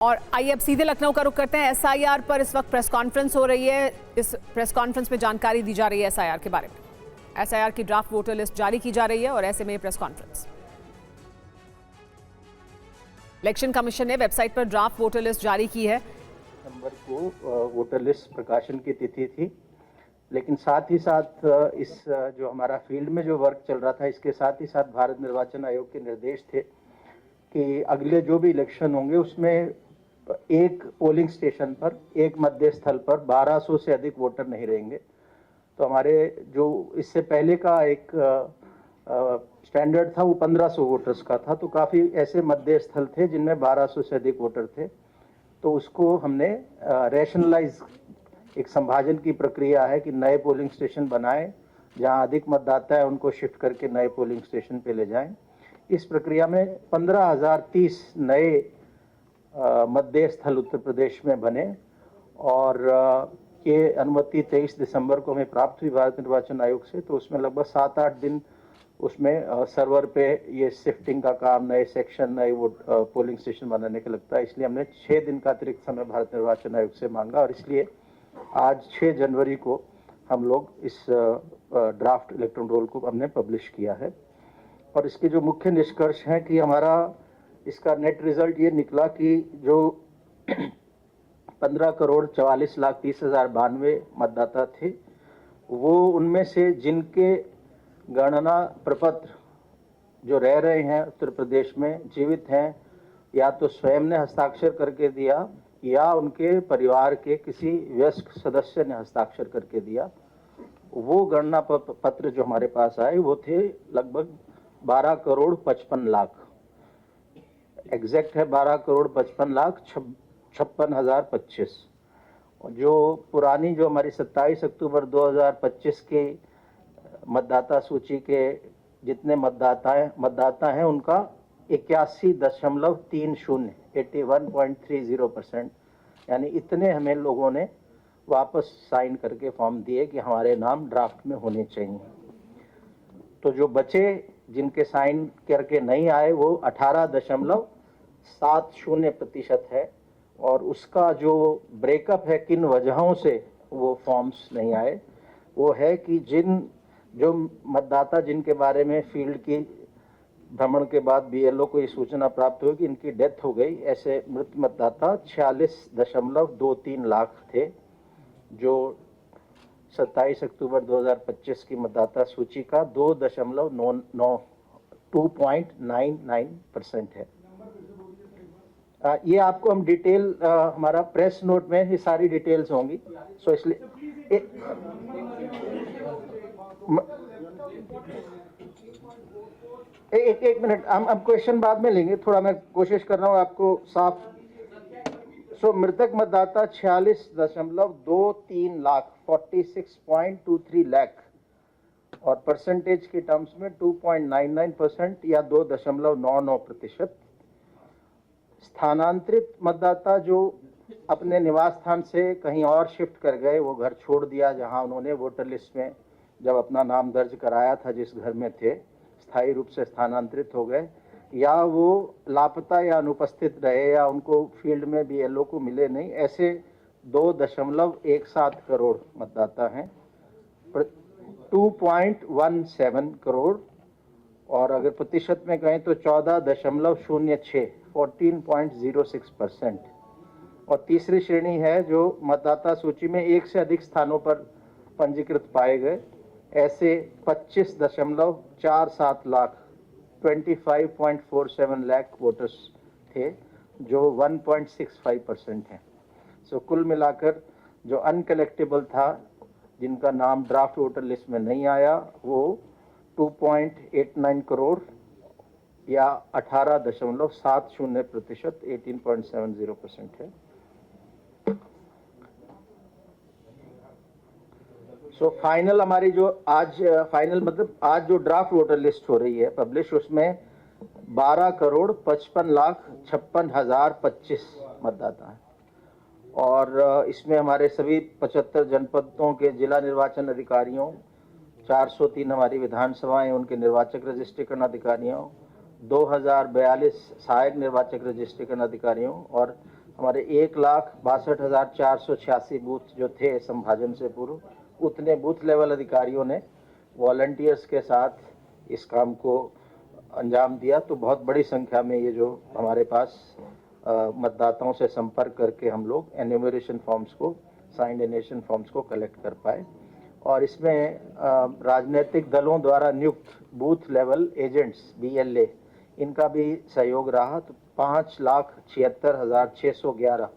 और आइए अब सीधे लखनऊ का रुख करते हैं। एसआईआर पर इस वक्त प्रेस कॉन्फ्रेंस हो रही है। इस प्रेस कॉन्फ्रेंस में जानकारी दी जा रही है एसआईआर के बारे में। एसआईआर की ड्राफ्ट वोटर लिस्ट जारी की जा रही है और ऐसे में प्रेस कॉन्फ्रेंस। इलेक्शन कमीशन ने वेबसाइट पर ड्राफ्ट वोटर लिस्ट जारी की है। नंबर को वोटर लिस्ट प्रकाशन की तिथि थी, लेकिन साथ ही साथ इस जो हमारा फील्ड में जो वर्क चल रहा था, इसके साथ ही साथ भारत निर्वाचन आयोग के निर्देश थे कि अगले जो भी इलेक्शन होंगे उसमें एक पोलिंग स्टेशन पर, एक मतदेय स्थल पर 1200 से अधिक वोटर नहीं रहेंगे। तो हमारे जो इससे पहले का एक स्टैंडर्ड था वो 1500 वोटर्स का था, तो काफ़ी ऐसे मतदेय स्थल थे जिनमें 1200 से अधिक वोटर थे। तो उसको हमने रैशनलाइज, एक संभाजन की प्रक्रिया है कि नए पोलिंग स्टेशन बनाएं, जहां अधिक मतदाता है उनको शिफ्ट करके नए पोलिंग स्टेशन पे ले जाएं। इस प्रक्रिया में 15,030 नए मतदेय स्थल उत्तर प्रदेश में बने और ये अनुमति 23 दिसंबर को हमें प्राप्त हुई भारत निर्वाचन आयोग से। तो उसमें लगभग 7-8 दिन उसमें सर्वर पे ये शिफ्टिंग का काम, नए सेक्शन, नए पोलिंग स्टेशन बनाने का लगता है। इसलिए हमने 6 दिन का अतिरिक्त समय भारत निर्वाचन आयोग से मांगा और इसलिए आज 6 जनवरी को हम लोग इस ड्राफ्ट इलेक्ट्रॉन रोल को हमने पब्लिश किया है। और इसके जो मुख्य निष्कर्ष हैं कि हमारा इसका नेट रिजल्ट ये निकला कि जो 15,44,30,092 मतदाता थे, वो उनमें से जिनके गणना प्रपत्र जो रह रहे हैं उत्तर प्रदेश में, जीवित हैं, या तो स्वयं ने हस्ताक्षर करके दिया या उनके परिवार के किसी वयस्क सदस्य ने हस्ताक्षर करके दिया, वो गणना पत्र जो हमारे पास आए वो थे लगभग 12,55,00,000। एग्जैक्ट है 12,55,56,025। और जो पुरानी, जो हमारी 27 अक्टूबर 2025 की मतदाता सूची के जितने मतदाता हैं उनका 81.30, 81.30%, यानी इतने हमें लोगों ने वापस साइन करके फॉर्म दिए कि हमारे नाम ड्राफ्ट में होने चाहिए। तो जो बचे, जिनके साइन करके नहीं आए, वो 18.70% है। और उसका जो ब्रेकअप है किन वजहों से वो फॉर्म्स नहीं आए, वो है कि जो मतदाता जिनके बारे में फील्ड की भ्रमण के बाद बीएलओ को ये सूचना प्राप्त हुई कि इनकी डेथ हो गई, ऐसे मृत मतदाता 46.23 लाख थे, जो 27 अक्टूबर 2025 की मतदाता सूची का 2.99% है। ये आपको हम डिटेल, हमारा प्रेस नोट में ये सारी डिटेल्स होंगी। सो इसलिए एक मिनट, हम क्वेश्चन बाद में लेंगे, थोड़ा मैं कोशिश कर रहा हूँ आपको साफ। सो मृतक मतदाता 46.23 लाख, 46.23 लाख, और परसेंटेज के टर्म्स में 2.99% या 2.99%। स्थानांतरित मतदाता जो अपने निवास स्थान से कहीं और शिफ्ट कर गए, वो घर छोड़ दिया जहां उन्होंने वोटर लिस्ट में जब अपना नाम दर्ज कराया था, जिस घर में थे, स्थायी रूप से स्थानांतरित हो गए, या वो लापता या अनुपस्थित रहे, या उनको फील्ड में बीएलओ को मिले नहीं, ऐसे 2.17 करोड़ मतदाता हैं, 2.17 करोड़। और अगर प्रतिशत में कहें तो 14.06, 14.06%। और तीसरी श्रेणी है जो मतदाता सूची में एक से अधिक स्थानों पर पंजीकृत पाए गए, ऐसे 25.47 लाख, 25.47 लाख वोटर्स थे, जो 1.65% हैं। सो कुल मिलाकर जो अनकलेक्टेबल था, जिनका नाम ड्राफ्ट वोटर लिस्ट में नहीं आया, वो 2.89 करोड़ या 18.70%, 18.70% है। सो फाइनल हमारी जो आज फाइनल मतलब आज जो ड्राफ्ट वोटर लिस्ट हो रही है पब्लिश, उसमें 12,55,56,025 मतदाता हैं। और इसमें हमारे सभी 75 जनपदों के जिला निर्वाचन अधिकारियों, 403 हमारी विधानसभाएं, उनके निर्वाचक रजिस्ट्रेशन अधिकारियों, 2042 सहायक निर्वाचक रजिस्ट्रेशन अधिकारियों और हमारे 1,62,486 बूथ जो थे संभाजन से पूर्व, उतने बूथ लेवल अधिकारियों ने वॉलंटियर्स के साथ इस काम को अंजाम दिया। तो बहुत बड़ी संख्या में ये जो हमारे पास मतदाताओं से संपर्क करके हम लोग एन्यूमरेशन फॉर्म्स को, साइंड एनेशन फॉर्म्स को कलेक्ट कर पाए। और इसमें राजनीतिक दलों द्वारा नियुक्त बूथ लेवल एजेंट्स BLA इनका भी सहयोग रहा। तो 5,76,611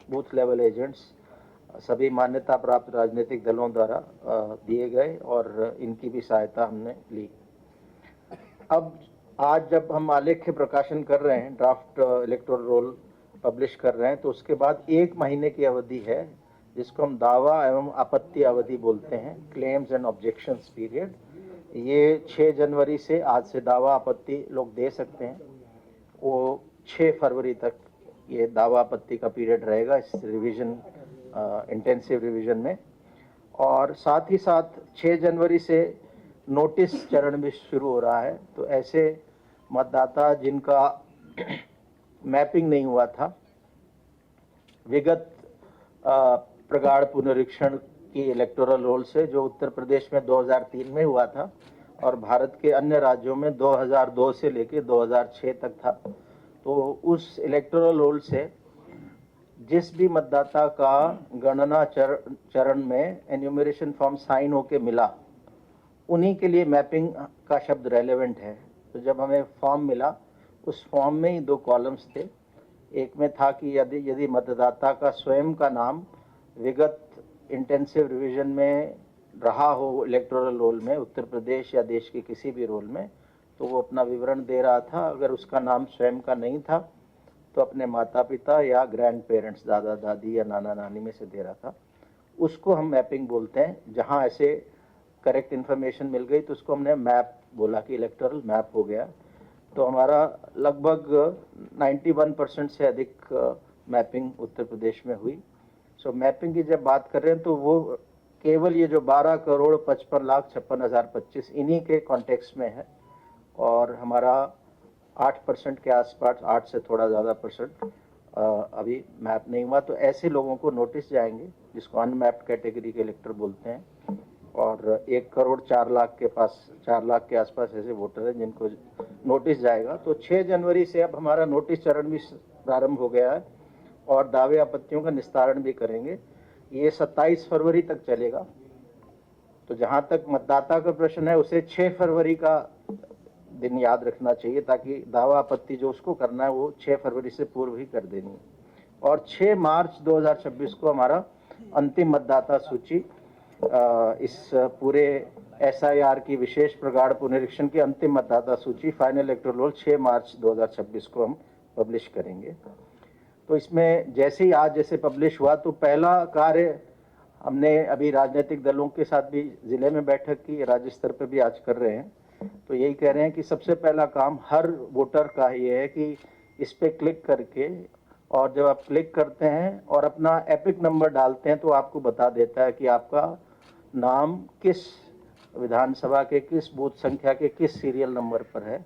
बूथ लेवल एजेंट्स सभी मान्यता प्राप्त राजनीतिक दलों द्वारा दिए गए और इनकी भी सहायता हमने ली। अब आज जब हम आलेख्य प्रकाशन कर रहे हैं, ड्राफ्ट इलेक्टोरल रोल पब्लिश कर रहे हैं, तो उसके बाद 1 महीने की अवधि है जिसको हम दावा एवं आपत्ति अवधि बोलते हैं, क्लेम्स एंड ऑब्जेक्शंस पीरियड। ये 6 जनवरी से, आज से दावा आपत्ति लोग दे सकते हैं। वो 6 फरवरी तक ये दावा आपत्ति का पीरियड रहेगा इस रिवीजन, इंटेंसिव रिवीजन में। और साथ ही साथ 6 जनवरी से नोटिस चरण भी शुरू हो रहा है। तो ऐसे मतदाता जिनका मैपिंग नहीं हुआ था, विगत प्रगाढ़ पुनरीक्षण की इलेक्टोरल रोल से, जो उत्तर प्रदेश में 2003 में हुआ था और भारत के अन्य राज्यों में 2002 से लेकर 2006 तक था, तो उस इलेक्टोरल रोल से जिस भी मतदाता का गणना चरण में एन्यूमरेशन फॉर्म साइन होके मिला, उन्हीं के लिए मैपिंग का शब्द रेलेवेंट है। तो जब हमें फॉर्म मिला, उस फॉर्म में ही 2 कॉलम्स थे। एक में था कि यदि मतदाता का स्वयं का नाम विगत इंटेंसिव रिवीजन में रहा हो इलेक्टोरल रोल में, उत्तर प्रदेश या देश के किसी भी रोल में, तो वो अपना विवरण दे रहा था। अगर उसका नाम स्वयं का नहीं था तो अपने माता पिता या ग्रैंड पेरेंट्स, दादा दादी या नाना नानी में से दे रहा था। उसको हम मैपिंग बोलते हैं। जहां ऐसे करेक्ट इन्फॉर्मेशन मिल गई तो उसको हमने मैप बोला कि इलेक्टोरल मैप हो गया। तो हमारा लगभग 91% से अधिक मैपिंग उत्तर प्रदेश में हुई। सो मैपिंग की जब बात कर रहे हैं तो वो केवल ये जो 12,55,56,025 इन्हीं के कॉन्टेक्स्ट में है। और हमारा 8% के आसपास, 8 से थोड़ा ज़्यादा परसेंट अभी मैप नहीं हुआ। तो ऐसे लोगों को नोटिस जाएंगे, जिसको अनमैप्ड कैटेगरी के इलेक्टर बोलते हैं। और 1,04,00,000 के पास, 4 लाख के आसपास ऐसे वोटर हैं जिनको नोटिस जाएगा। तो 6 जनवरी से अब हमारा नोटिस चरण भी प्रारंभ हो गया है और दावे आपत्तियों का निस्तारण भी करेंगे। ये 27 फरवरी तक चलेगा। तो जहां तक मतदाता का प्रश्न है, उसे 6 फरवरी का दिन याद रखना चाहिए, ताकि दावा आपत्ति जो उसको करना है वो 6 फरवरी से पूर्व ही कर देनी है। और 6 मार्च 2026 को हमारा अंतिम मतदाता सूची, इस पूरे SIR की विशेष प्रगाढ़ पुनरीक्षण की अंतिम मतदाता सूची, फाइनल इलेक्टोरल रोल 6 मार्च 2026 को हम पब्लिश करेंगे। तो इसमें जैसे ही आज जैसे पब्लिश हुआ, तो पहला कार्य हमने अभी राजनीतिक दलों के साथ भी जिले में बैठक की, राज्य स्तर पर भी आज कर रहे हैं। तो यही कह रहे हैं कि सबसे पहला काम हर वोटर का ये है कि इस पे क्लिक करके, और जब आप क्लिक करते हैं और अपना एपिक नंबर डालते हैं, तो आपको बता देता है कि आपका नाम किस विधानसभा के किस बूथ संख्या के किस सीरियल नंबर पर है।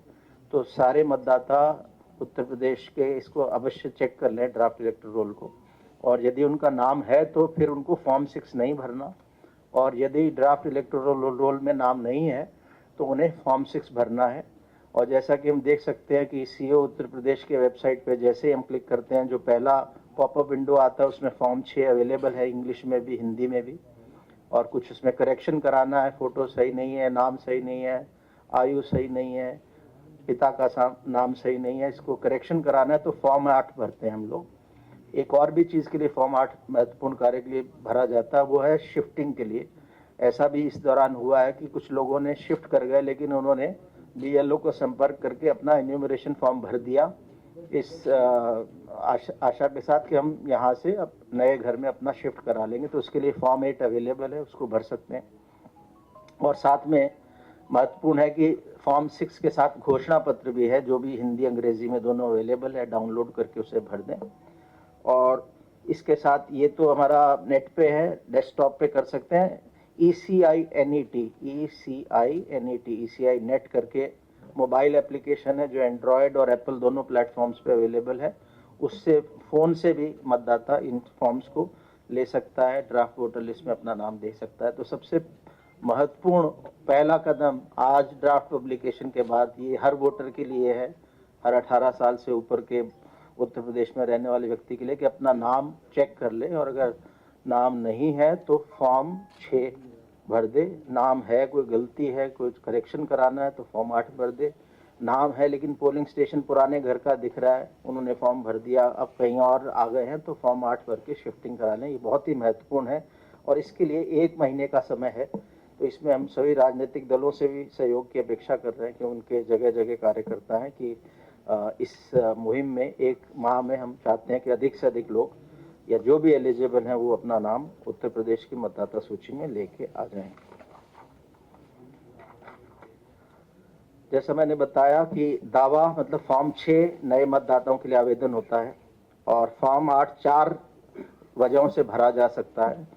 तो सारे मतदाता उत्तर प्रदेश के इसको अवश्य चेक कर लें, ड्राफ्ट इलेक्टोरल रोल को। और यदि उनका नाम है तो फिर उनको फॉर्म 6 नहीं भरना, और यदि ड्राफ्ट इलेक्टोरल रोल में नाम नहीं है तो उन्हें फॉर्म 6 भरना है। और जैसा कि हम देख सकते हैं कि CO उत्तर प्रदेश के वेबसाइट पे जैसे ही हम क्लिक करते हैं, जो पहला पॉपअप विंडो आता है उसमें फॉर्म 6 अवेलेबल है, इंग्लिश में भी हिंदी में भी। और कुछ उसमें करेक्शन कराना है, फोटो सही नहीं है, नाम सही नहीं है, आयु सही नहीं है, पिता का नाम सही नहीं है, इसको करेक्शन कराना है। तो फॉर्म 8 भरते हैं हम लोग। एक और भी चीज़ के लिए फॉर्म 8 महत्वपूर्ण कार्य के लिए भरा जाता है, वो है शिफ्टिंग के लिए। ऐसा भी इस दौरान हुआ है कि कुछ लोगों ने शिफ्ट कर गए, लेकिन उन्होंने BLO को संपर्क करके अपना एन्यूमरेशन फॉर्म भर दिया, इस आशा के साथ कि हम यहाँ से अब नए घर में अपना शिफ्ट करा लेंगे। तो उसके लिए फॉर्म 8 अवेलेबल है, उसको भर सकते हैं। और साथ में महत्वपूर्ण है कि फॉर्म 6 के साथ घोषणा पत्र भी है, जो भी हिंदी अंग्रेजी में दोनों अवेलेबल है, डाउनलोड करके उसे भर दें। और इसके साथ ये तो हमारा नेट पे है, डेस्कटॉप पे कर सकते हैं। ECI नेट करके मोबाइल एप्लीकेशन है, जो एंड्रॉयड और एप्पल दोनों प्लेटफॉर्म्स पे अवेलेबल है। उससे फ़ोन से भी मतदाता इन फॉर्म्स को ले सकता है, ड्राफ्ट वोटर लिस्ट में अपना नाम दे सकता है। तो सबसे महत्वपूर्ण पहला कदम आज ड्राफ्ट पब्लिकेशन के बाद ये हर वोटर के लिए है, हर 18 साल से ऊपर के उत्तर प्रदेश में रहने वाले व्यक्ति के लिए, कि अपना नाम चेक कर ले और अगर नाम नहीं है तो फॉर्म 6 भर दे। नाम है, कोई गलती है, कोई करेक्शन कराना है तो फॉर्म 8 भर दे। नाम है लेकिन पोलिंग स्टेशन पुराने घर का दिख रहा है, उन्होंने फॉर्म भर दिया, अब कहीं और आ गए हैं तो फॉर्म 8 भर के शिफ्टिंग करा लें। ये बहुत ही महत्वपूर्ण है और इसके लिए 1 महीने का समय है। तो इसमें हम सभी राजनीतिक दलों से भी सहयोग की अपेक्षा कर रहे हैं कि उनके जगह जगह कार्यकर्ता हैं कि इस मुहिम में 1 माह में हम चाहते हैं कि अधिक से अधिक लोग या जो भी एलिजिबल हैं वो अपना नाम उत्तर प्रदेश की मतदाता सूची में लेके आ जाएं। जैसा मैंने बताया कि दावा मतलब फॉर्म 6 नए मतदाताओं के लिए आवेदन होता है और फॉर्म 8 4 वजहों से भरा जा सकता है।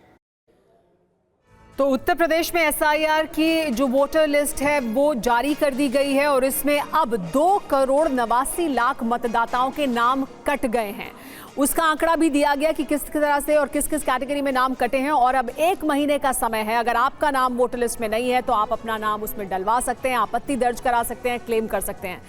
तो उत्तर प्रदेश में एसआईआर की जो वोटर लिस्ट है वो जारी कर दी गई है और इसमें अब 2,89,00,000 मतदाताओं के नाम कट गए हैं। उसका आंकड़ा भी दिया गया कि किस तरह से और किस किस कैटेगरी में नाम कटे हैं और अब 1 महीने का समय है। अगर आपका नाम वोटर लिस्ट में नहीं है तो आप अपना नाम उसमें डलवा सकते हैं, आपत्ति दर्ज करा सकते हैं, क्लेम कर सकते हैं।